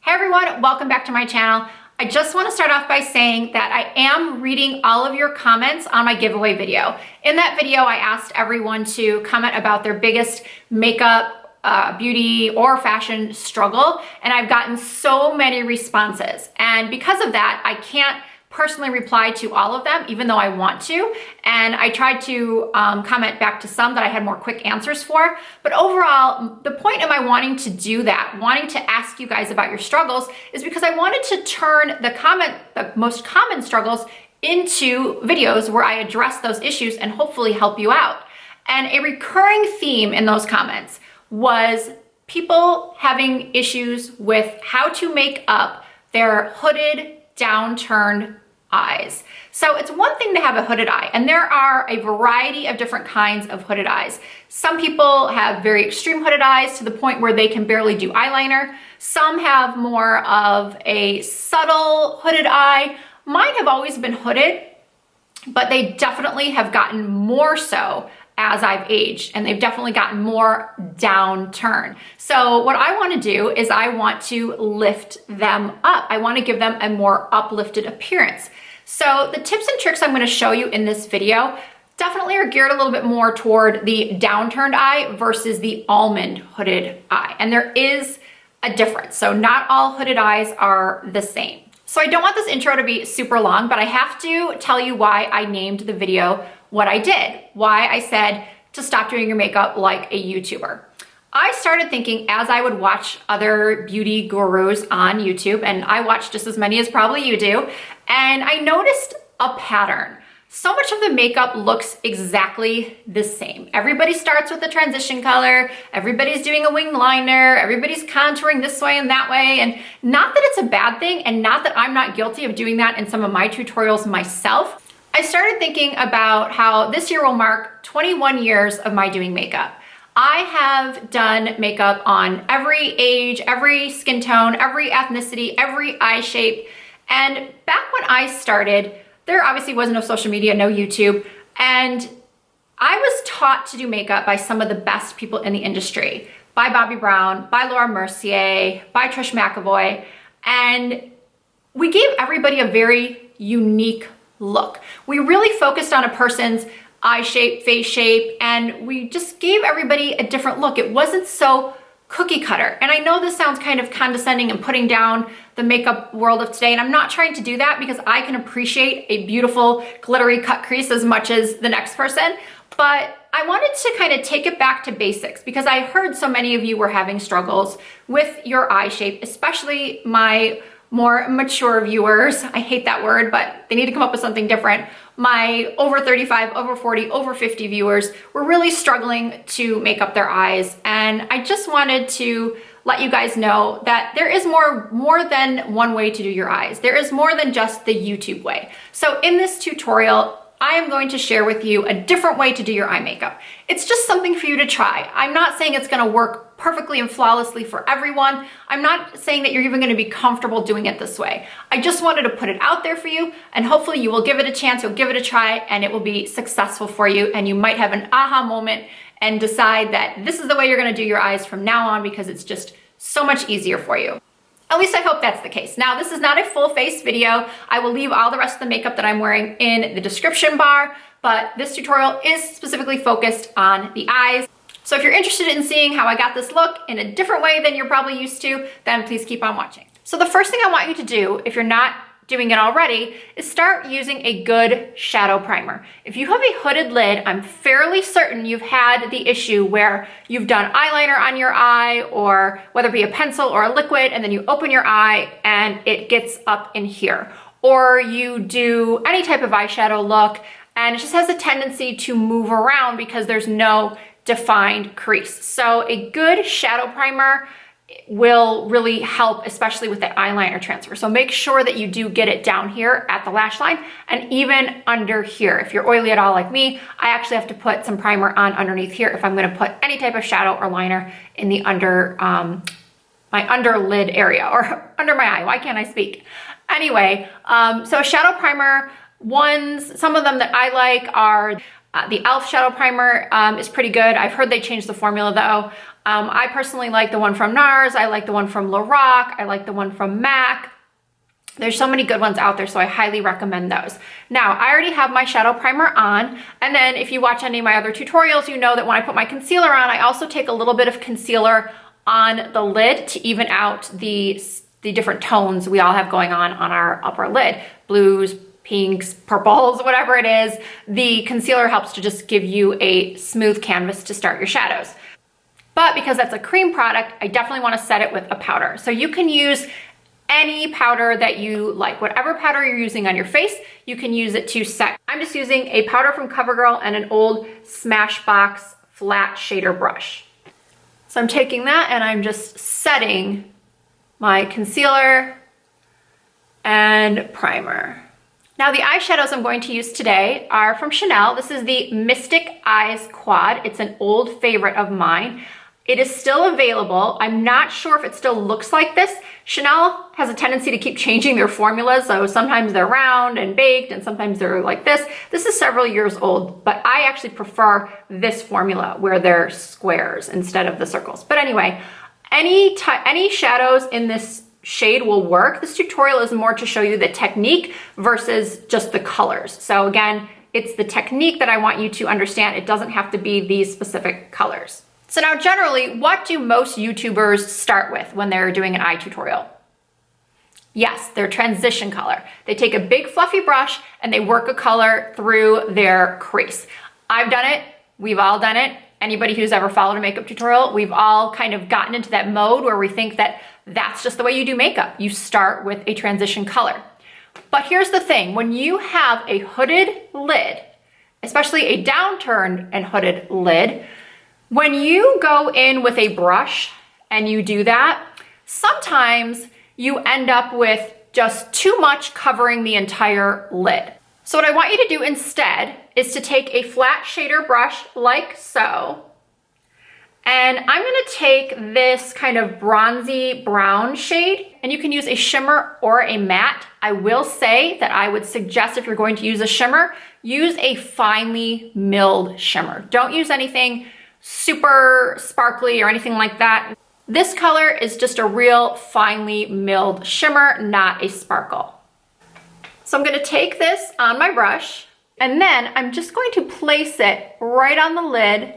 Hey everyone, welcome back to my channel. I just want to start off by saying that I am reading all of your comments on my giveaway video. In that video, I asked everyone to comment about their biggest makeup, beauty, or fashion struggle, and I've gotten so many responses. And because of that, I can't personally reply to all of them, even though I want to. And I tried to comment back to some that I had more quick answers for. But overall, the point of my wanting to do that, wanting to ask you guys about your struggles, is because I wanted to turn the most common struggles into videos where I address those issues and hopefully help you out. And a recurring theme in those comments was people having issues with how to make up their hooded, downturned eyes. So it's one thing to have a hooded eye, and there are a variety of different kinds of hooded eyes. Some people have very extreme hooded eyes to the point where they can barely do eyeliner. Some have more of a subtle hooded eye. Mine have always been hooded, but they definitely have gotten more so as I've aged, and they've definitely gotten more downturn. So what I want to do is I want to lift them up. I want to give them a more uplifted appearance. So the tips and tricks I'm going to show you in this video definitely are geared a little bit more toward the downturned eye versus the almond hooded eye. And there is a difference. So not all hooded eyes are the same. So I don't want this intro to be super long, but I have to tell you why I named the video what I did, why I said to stop doing your makeup like a YouTuber. I started thinking as I would watch other beauty gurus on YouTube, and I watch just as many as probably you do, and I noticed a pattern. So much of the makeup looks exactly the same. Everybody starts with a transition color, everybody's doing a winged liner, everybody's contouring this way and that way, and not that it's a bad thing, and not that I'm not guilty of doing that in some of my tutorials myself. I started thinking about how this year will mark 21 years of my doing makeup. I have done makeup on every age, every skin tone, every ethnicity, every eye shape, and back when I started, there obviously was no social media, no YouTube, and I was taught to do makeup by some of the best people in the industry, by Bobbi Brown, by Laura Mercier, by Trish McEvoy, and we gave everybody a very unique look. We really focused on a person's eye shape, face shape, and we just gave everybody a different look. It wasn't so cookie cutter. And I know this sounds kind of condescending and putting down the makeup world of today, and I'm not trying to do that because I can appreciate a beautiful glittery cut crease as much as the next person, but I wanted to kind of take it back to basics because I heard so many of you were having struggles with your eye shape, especially my more mature viewers. I hate that word, but they need to come up with something different. My over 35, over 40, over 50 viewers were really struggling to make up their eyes. And I just wanted to let you guys know that there is more than one way to do your eyes. There is more than just the YouTube way. So in this tutorial, I am going to share with you a different way to do your eye makeup. It's just something for you to try. I'm not saying it's gonna work perfectly and flawlessly for everyone. I'm not saying that you're even gonna be comfortable doing it this way. I just wanted to put it out there for you, and hopefully you will give it a chance, you'll give it a try, and it will be successful for you, and you might have an aha moment and decide that this is the way you're gonna do your eyes from now on because it's just so much easier for you. At least I hope that's the case. Now, this is not a full face video. I will leave all the rest of the makeup that I'm wearing in the description bar, but this tutorial is specifically focused on the eyes. So if you're interested in seeing how I got this look in a different way than you're probably used to, then please keep on watching. So the first thing I want you to do, if you're not doing it already, is start using a good shadow primer. If you have a hooded lid, I'm fairly certain you've had the issue where you've done eyeliner on your eye, or whether it be a pencil or a liquid, and then you open your eye and it gets up in here. Or you do any type of eyeshadow look and it just has a tendency to move around because there's no defined crease. So a good shadow primer will really help, especially with the eyeliner transfer. So make sure that you do get it down here at the lash line and even under here. If you're oily at all like me, I actually have to put some primer on underneath here if I'm gonna put any type of shadow or liner in the my under lid area, or under my eye. Why can't I speak? Anyway, so a shadow primer, some of them that I like are The e.l.f. shadow primer is pretty good. I've heard they changed the formula though. I personally like the one from NARS. I like the one from Lorac. I like the one from MAC. There's so many good ones out there, so I highly recommend those. Now, I already have my shadow primer on, and then if you watch any of my other tutorials, you know that when I put my concealer on, I also take a little bit of concealer on the lid to even out the different tones we all have going on our upper lid. Blues, pinks, purples, whatever it is. The concealer helps to just give you a smooth canvas to start your shadows. But because that's a cream product, I definitely want to set it with a powder. So you can use any powder that you like. Whatever powder you're using on your face, you can use it to set. I'm just using a powder from CoverGirl and an old Smashbox flat shader brush. So I'm taking that and I'm just setting my concealer and primer. Now the eyeshadows I'm going to use today are from Chanel. This is the Mystic Eyes Quad. It's an old favorite of mine. It is still available. I'm not sure if it still looks like this. Chanel has a tendency to keep changing their formulas, so sometimes they're round and baked and sometimes they're like this. This is several years old, but I actually prefer this formula where they're squares instead of the circles. But anyway, any shadows in this shade will work. This tutorial is more to show you the technique versus just the colors. So again, it's the technique that I want you to understand. It doesn't have to be these specific colors. So now generally, what do most YouTubers start with when they're doing an eye tutorial? Yes, their transition color. They take a big fluffy brush and they work a color through their crease. I've done it, we've all done it. Anybody who's ever followed a makeup tutorial, we've all kind of gotten into that mode where we think that that's just the way you do makeup. You start with a transition color. But here's the thing, when you have a hooded lid, especially a downturned and hooded lid, when you go in with a brush and you do that, sometimes you end up with just too much covering the entire lid. So what I want you to do instead is to take a flat shader brush like so, and I'm gonna take this kind of bronzy brown shade, and you can use a shimmer or a matte. I will say that I would suggest if you're going to use a shimmer, use a finely milled shimmer. Don't use anything super sparkly or anything like that. This color is just a real finely milled shimmer, not a sparkle. So I'm gonna take this on my brush and then I'm just going to place it right on the lid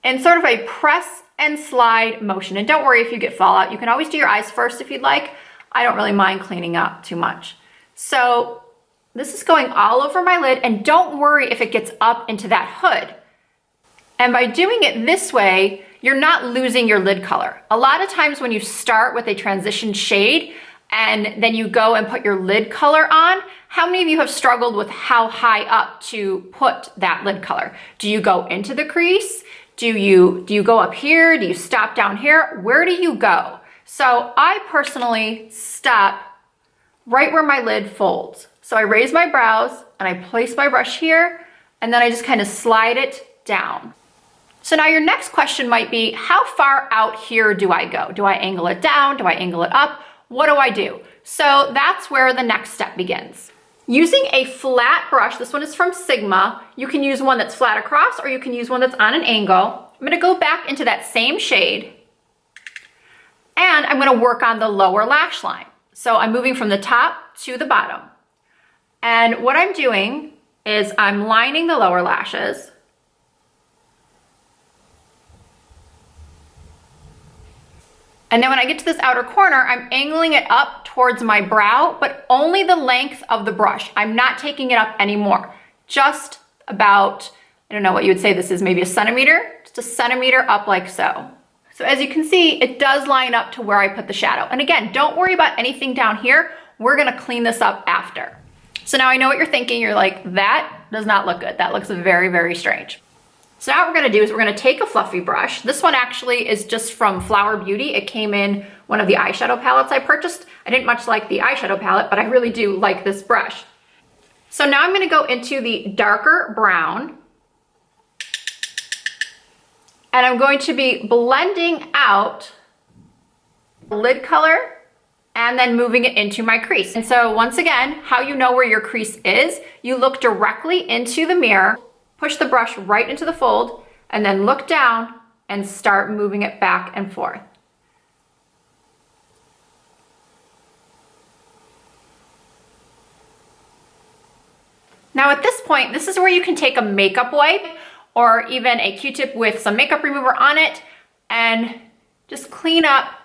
in sort of a press and slide motion. And don't worry if you get fallout. You can always do your eyes first if you'd like. I don't really mind cleaning up too much. So this is going all over my lid, and don't worry if it gets up into that hood. And by doing it this way, you're not losing your lid color. A lot of times when you start with a transition shade and then you go and put your lid color on, how many of you have struggled with how high up to put that lid color? Do you go into the crease? Do you go up here? Do you stop down here? Where do you go? So I personally stop right where my lid folds. So I raise my brows and I place my brush here, and then I just kind of slide it down. So now your next question might be, how far out here do I go? Do I angle it down? Do I angle it up? What do I do? So that's where the next step begins. Using a flat brush, this one is from Sigma. You can use one that's flat across or you can use one that's on an angle. I'm gonna go back into that same shade and I'm gonna work on the lower lash line. So I'm moving from the top to the bottom. And what I'm doing is I'm lining the lower lashes. And then when I get to this outer corner, I'm angling it up towards my brow, but only the length of the brush. I'm not taking it up anymore. Just about, I don't know what you would say this is, maybe a centimeter, just a centimeter up like so. So as you can see, it does line up to where I put the shadow. And again, don't worry about anything down here. We're gonna clean this up after. So now I know what you're thinking. You're like, that does not look good. That looks very, very strange. So now what we're gonna do is we're gonna take a fluffy brush. This one actually is just from Flower Beauty. It came in one of the eyeshadow palettes I purchased. I didn't much like the eyeshadow palette, but I really do like this brush. So now I'm gonna go into the darker brown, and I'm going to be blending out the lid color and then moving it into my crease. And so once again, how you know where your crease is, you look directly into the mirror, push the brush right into the fold, and then look down and start moving it back and forth. Now at this point, this is where you can take a makeup wipe or even a Q-tip with some makeup remover on it and just clean up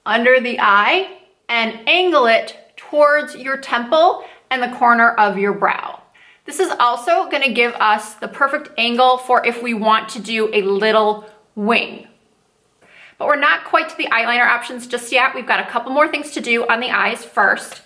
under the eye and angle it towards your temple and the corner of your brow. This is also going to give us the perfect angle for if we want to do a little wing. But we're not quite to the eyeliner options just yet. We've got a couple more things to do on the eyes first.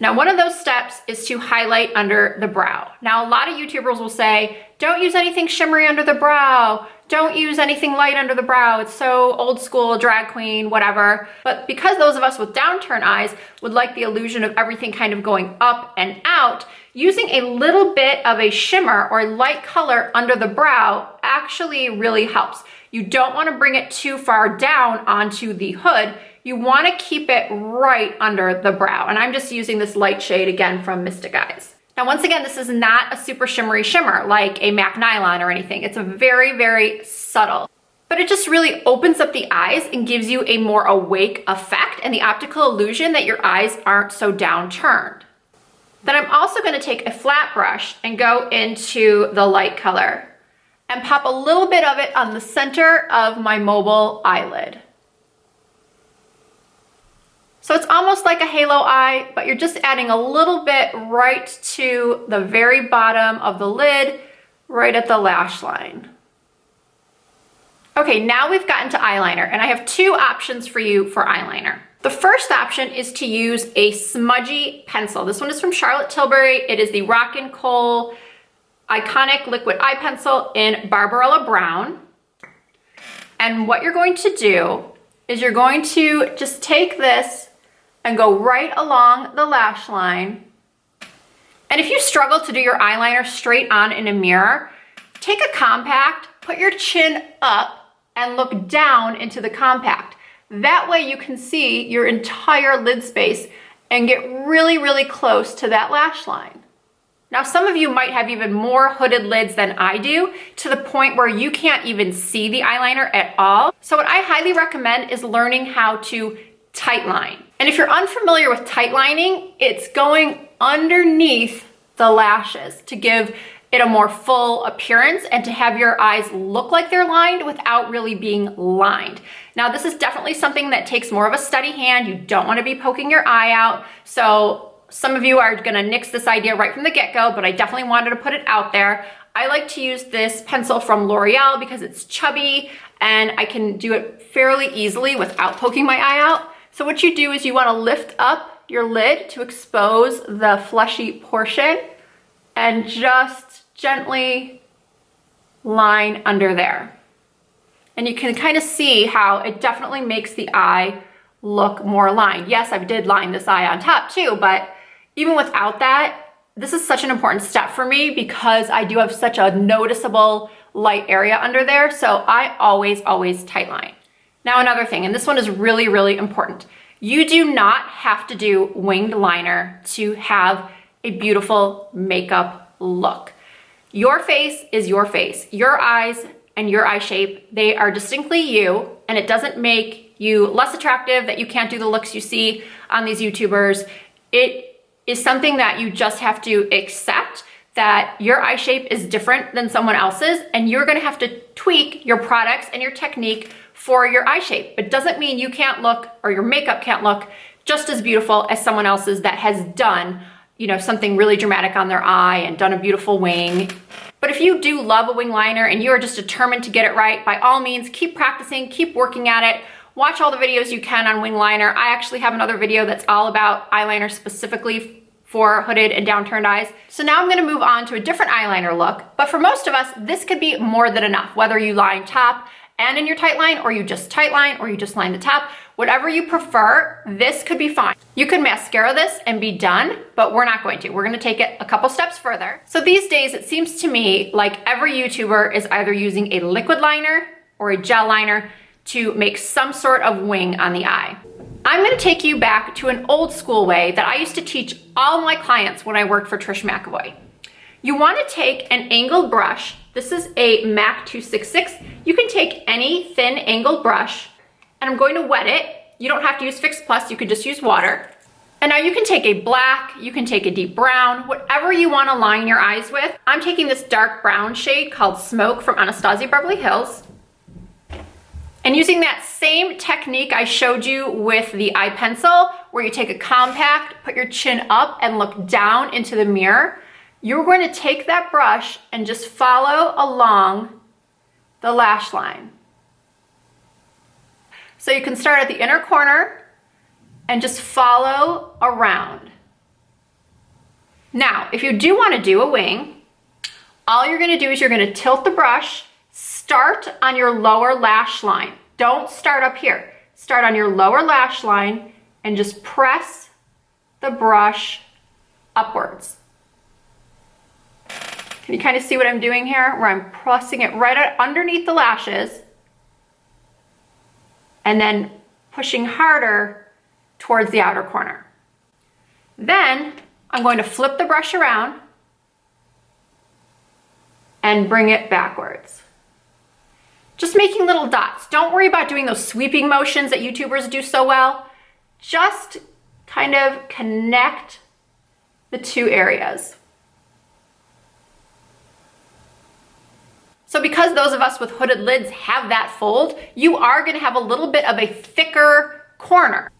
Now, one of those steps is to highlight under the brow. Now, a lot of YouTubers will say, don't use anything shimmery under the brow. Don't use anything light under the brow. It's so old school, drag queen, whatever. But because those of us with downturn eyes would like the illusion of everything kind of going up and out, using a little bit of a shimmer or light color under the brow actually really helps. You don't want to bring it too far down onto the hood. You want to keep it right under the brow. And I'm just using this light shade again from Mystic Eyes. Now, once again, this is not a super shimmery shimmer like a MAC Nylon or anything. It's a very, very subtle, but it just really opens up the eyes and gives you a more awake effect and the optical illusion that your eyes aren't so downturned. Then I'm also going to take a flat brush and go into the light color and pop a little bit of it on the center of my mobile eyelid. So it's almost like a halo eye, but you're just adding a little bit right to the very bottom of the lid, right at the lash line. Okay, now we've gotten to eyeliner, and I have two options for you for eyeliner. The first option is to use a smudgy pencil. This one is from Charlotte Tilbury. It is the Rockin' Kohl Iconic Liquid Eye Pencil in Barbarella Brown. And what you're going to do is you're going to just take this and go right along the lash line. And if you struggle to do your eyeliner straight on in a mirror, take a compact, put your chin up, and look down into the compact. That way you can see your entire lid space and get really, really close to that lash line. Now, some of you might have even more hooded lids than I do, to the point where you can't even see the eyeliner at all. So what I highly recommend is learning how to tight line. And if you're unfamiliar with tight lining, it's going underneath the lashes to give it a more full appearance and to have your eyes look like they're lined without really being lined. Now, this is definitely something that takes more of a steady hand. You don't want to be poking your eye out. So some of you are going to nix this idea right from the get-go, but I definitely wanted to put it out there. I like to use this pencil from L'Oreal because it's chubby and I can do it fairly easily without poking my eye out. So what you do is you want to lift up your lid to expose the fleshy portion and just gently line under there. And you can kind of see how it definitely makes the eye look more lined. Yes, I did line this eye on top too, but even without that, this is such an important step for me because I do have such a noticeable light area under there. So I always tight line. Now, another thing, and this one is really, really important. You do not have to do winged liner to have a beautiful makeup look. Your face is your face. Your eyes and your eye shape, they are distinctly you, and it doesn't make you less attractive that you can't do the looks you see on these YouTubers. It is something that you just have to accept, that your eye shape is different than someone else's, and you're gonna have to tweak your products and your technique for your eye shape. It doesn't mean you can't look, or your makeup can't look just as beautiful as someone else's that has done, you know, something really dramatic on their eye and done a beautiful wing. But if you do love a wing liner and you are just determined to get it right, by all means, keep practicing, keep working at it. Watch all the videos you can on wing liner. I actually have another video that's all about eyeliner specifically for hooded and downturned eyes. So now I'm gonna move on to a different eyeliner look, but for most of us, this could be more than enough, whether you line top and in your tight line, or you just tight line, or you just line the top. Whatever you prefer, this could be fine. You could mascara this and be done, but we're not going to. We're gonna take it a couple steps further. So these days, it seems to me like every YouTuber is either using a liquid liner or a gel liner to make some sort of wing on the eye. I'm gonna take you back to an old school way that I used to teach all my clients when I worked for Trish McAvoy. You want to take an angled brush. This is a MAC 266. You can take any thin angled brush, and I'm going to wet it. You don't have to use Fix Plus, you could just use water. And now you can take a black, you can take a deep brown, whatever you want to line your eyes with. I'm taking this dark brown shade called Smoke from Anastasia Beverly Hills. And using that same technique I showed you with the eye pencil, where you take a compact, put your chin up and look down into the mirror, you're going to take that brush and just follow along the lash line. So you can start at the inner corner and just follow around. Now, if you do want to do a wing, all you're going to do is you're going to tilt the brush, start on your lower lash line. Don't start up here. Start on your lower lash line and just press the brush upwards. Can you kind of see what I'm doing here? Where I'm pressing it right underneath the lashes and then pushing harder towards the outer corner. Then I'm going to flip the brush around and bring it backwards. Just making little dots. Don't worry about doing those sweeping motions that YouTubers do so well. Just kind of connect the two areas. So because those of us with hooded lids have that fold, you are going to have a little bit of a thicker corner.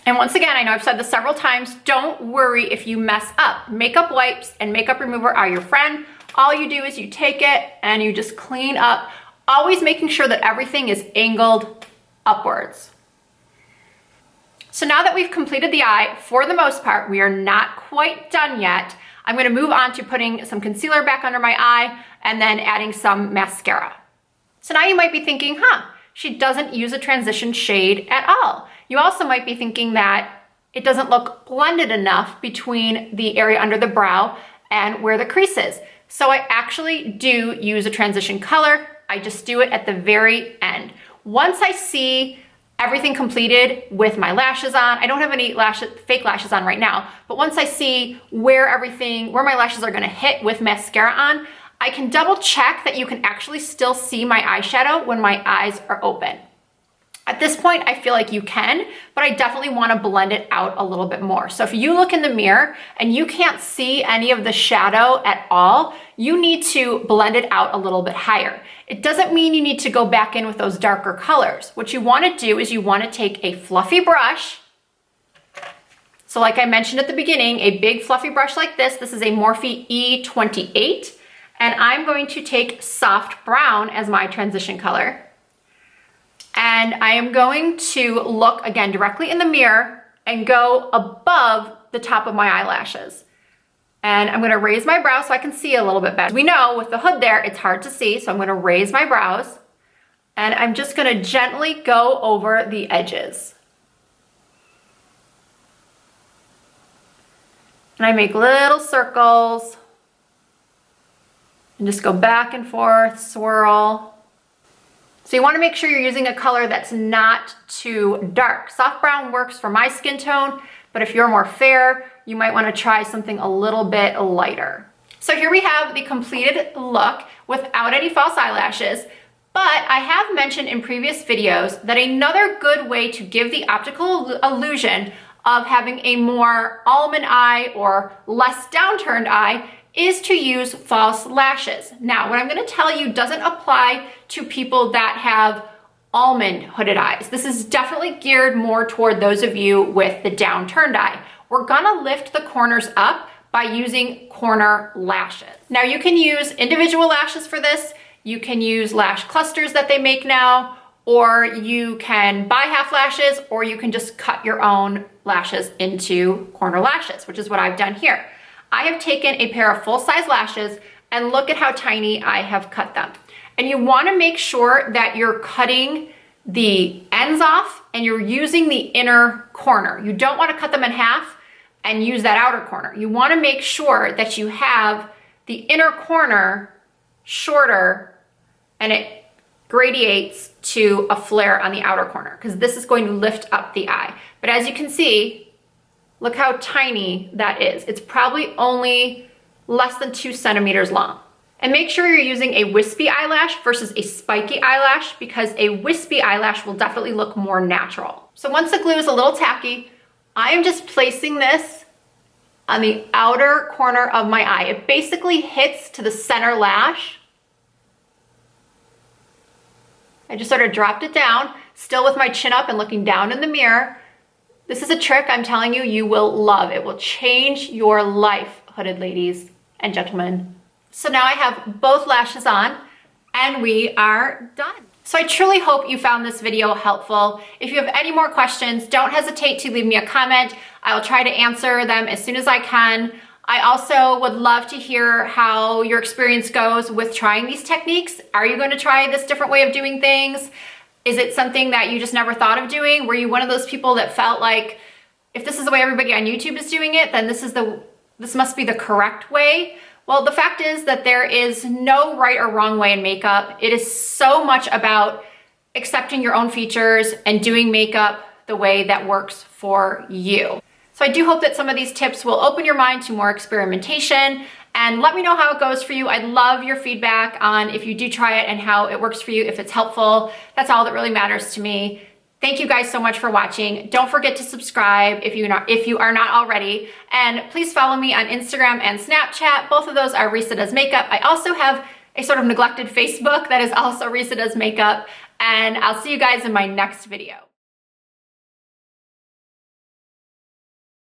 And once again, I know I've said this several times, don't worry if you mess up. Makeup wipes and makeup remover are your friend. All you do is you take it and you just clean up, always making sure that everything is angled upwards. So now that we've completed the eye, for the most part, we are not quite done yet. I'm going to move on to putting some concealer back under my eye and then adding some mascara. So now you might be thinking, she doesn't use a transition shade at all. You also might be thinking that it doesn't look blended enough between the area under the brow and where the crease is. So I actually do use a transition color. I just do it at the very end. Once I see everything completed with my lashes on, I don't have any fake lashes on right now, but once I see where my lashes are gonna hit with mascara on, I can double check that you can actually still see my eyeshadow when my eyes are open. At this point, I feel like you can, but I definitely want to blend it out a little bit more. So if you look in the mirror and you can't see any of the shadow at all, you need to blend it out a little bit higher. It doesn't mean you need to go back in with those darker colors. What you want to do is you want to take a fluffy brush. So like I mentioned at the beginning, a big fluffy brush like this. This is a Morphe E28. And I'm going to take soft brown as my transition color. And I am going to look again directly in the mirror and go above the top of my eyelashes. And I'm gonna raise my brow so I can see a little bit better. We know with the hood there, it's hard to see, so I'm gonna raise my brows and I'm just gonna gently go over the edges. And I make little circles and just go back and forth, swirl. So you want to make sure you're using a color that's not too dark. Soft brown works for my skin tone, but if you're more fair, you might want to try something a little bit lighter. So here we have the completed look without any false eyelashes, but I have mentioned in previous videos that another good way to give the optical illusion of having a more almond eye or less downturned eye is to use false lashes. Now, what I'm gonna tell you doesn't apply to people that have almond hooded eyes. This is definitely geared more toward those of you with the downturned eye. We're gonna lift the corners up by using corner lashes. Now, you can use individual lashes for this. You can use lash clusters that they make now, or you can buy half lashes, or you can just cut your own lashes into corner lashes, which is what I've done here. I have taken a pair of full-size lashes and look at how tiny I have cut them. And you want to make sure that you're cutting the ends off and you're using the inner corner. You don't want to cut them in half and use that outer corner. You want to make sure that you have the inner corner shorter and it gradiates to a flare on the outer corner because this is going to lift up the eye. But as you can see, look how tiny that is. It's probably only less than 2 centimeters long. And make sure you're using a wispy eyelash versus a spiky eyelash because a wispy eyelash will definitely look more natural. So once the glue is a little tacky, I am just placing this on the outer corner of my eye. It basically hits to the center lash. I just sort of dropped it down, still with my chin up and looking down in the mirror. This is a trick I'm telling you, you will love. It will change your life, hooded ladies and gentlemen. So now I have both lashes on and we are done. So I truly hope you found this video helpful. If you have any more questions, don't hesitate to leave me a comment. I will try to answer them as soon as I can. I also would love to hear how your experience goes with trying these techniques. Are you going to try this different way of doing things? Is it something that you just never thought of doing? Were you one of those people that felt like, if this is the way everybody on YouTube is doing it, then this must be the correct way? Well, the fact is that there is no right or wrong way in makeup. It is so much about accepting your own features and doing makeup the way that works for you. So I do hope that some of these tips will open your mind to more experimentation and let me know how it goes for you. I'd love your feedback on if you do try it and how it works for you, if it's helpful. That's all that really matters to me. Thank you guys so much for watching. Don't forget to subscribe if you are not already. And please follow me on Instagram and Snapchat. Both of those are Risa Does Makeup. I also have a sort of neglected Facebook that is also Risa Does Makeup. And I'll see you guys in my next video.